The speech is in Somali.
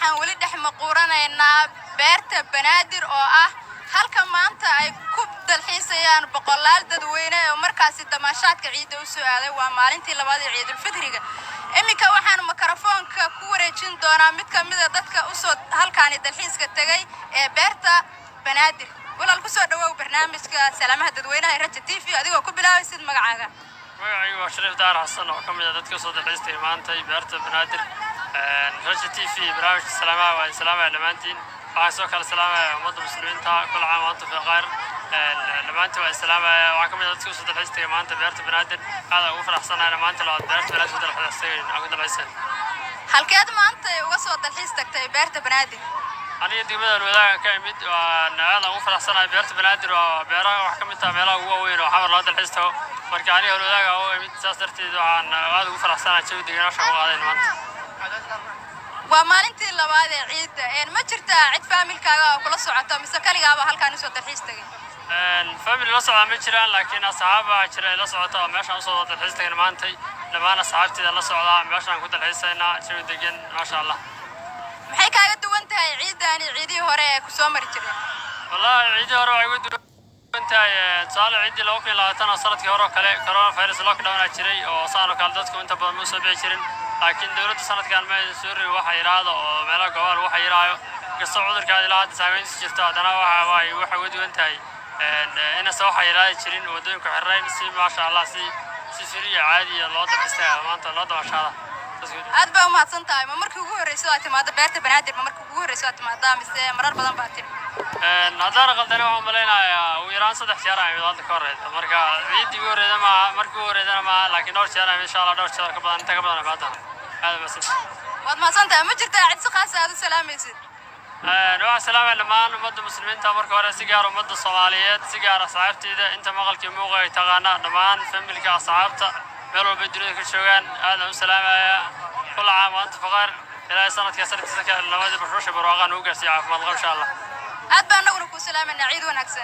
waxaan wali dhex maquuranaynaa beerta Banaadir oo ah halka maanta ay ku dalxiisayaan boqolaal dadweyne oo markaasi damaashaadka ciidda u soo aaday waa maalintii labaad ee Ciidul Fidriga imika waxaan mikrofoonka ku wareejin doonaa mid ka mid ah dadka u soo halkaan dalxiiska tagay ee beerta Banaadir walaal ku soo dhawow barnaamijka salaamaha dadweynaha Raja TV adigoo ku bilaabaysid magacaaga magacaygu waa Shariif Daar Xasan oo ka mid ah dadka soo dalxiistay maanta beerta Banaadir Raja TV barnaamijka salaamaha waa salaamaha dhamaantiin waxaan soo kala salaamayaa ummadda muslimiinta kul caam waantum fi khayr dhamaantiin waa salaamayaa waxaan ka mid ah dadka soo dalxiistay maanta beerta Banaadir aad ugu faraxsanahay maanta la beerta Banaadir soo dalxiistay halkeed maanta uga soo dalxiis tagtay beerta Banaadir aniga degmada wadaaga ka imid waan aad ugu faraxsanahay beerta Banaadir waa beeraha wax ka mid ah meelaha ugu weyn oo xamar loo dalxiisto marka aniga wadaaga oo imid saas darteed waxaan aad ugu faraxsanahay jawi deganaansho ku qaaday maanta waa maalintii labaad ee ciidda ma jirta cid familkaaga oo kula socota mise kaligaaba halkaan soo dalxiis tagay family la socda ma jiraan laakiin asxaaba jira la socota meeshaan u soo dalxiis tagay maanta dhamaan asxaabtida la socda meeshaan ku dalxiisaynaa jawi degan ma sha Allah maxay kaaga duwan tahay ciidan ciidii hore ee ku soo mari jiray wallahi ciidii hore way ugu duwan tahay saal ciidii 2020 sanadkii hore kale corona virus lockdown jiray oo saano kale dadku inta badan ma soo bixi jirin laakiin dawladda sanadkan ma suuri waxa yiraahdo oo meelo gobol waxa yiraayo kasoo cudurka ilaa hadda saameyntiisa jirto hadana waxa ugu duwan tahay in soo waxa yiraahdo jirin wadooyinka xirrayn si ma sha Allah si firiya caadi loo dalxiisay maanta loo dabashada aad baa u mahadsan tahay ma markii ugu horeysay aad timaado beerta Banaadir ma markii ugu horeysay aad timaado mise marar badan baad timid hadaan qaldana waxaan maleynayaa uu yaraan 3 jeer ay wada ka horeeyay marka ciidii ugu horeeyay ma markii ugu horeeyay ma laakiin dhowr jeer insha Allah dhowr jeer ka badan inta ka badan baad aad bas waad mahadsan tahay ma jirtaa cid si qaas ah aad u salaamaysid waa salaam dhamaan ummadda muslimiinta marka hore si gaar ummadda Soomaaliyeed si gaar asxaabteyda inta maqalkii muuqay taqaana dhamaan familka asxaabta meel walba dunida ka joogan aad u salaamaya kul caam waantum fi khayr ilaa sanadka sanadkiisa ka labada barnaamij barwaaqan ugu gaarsiiyo caafimaad qab insha Allah aad baan nagu ku salaamayna ciid wanaagsan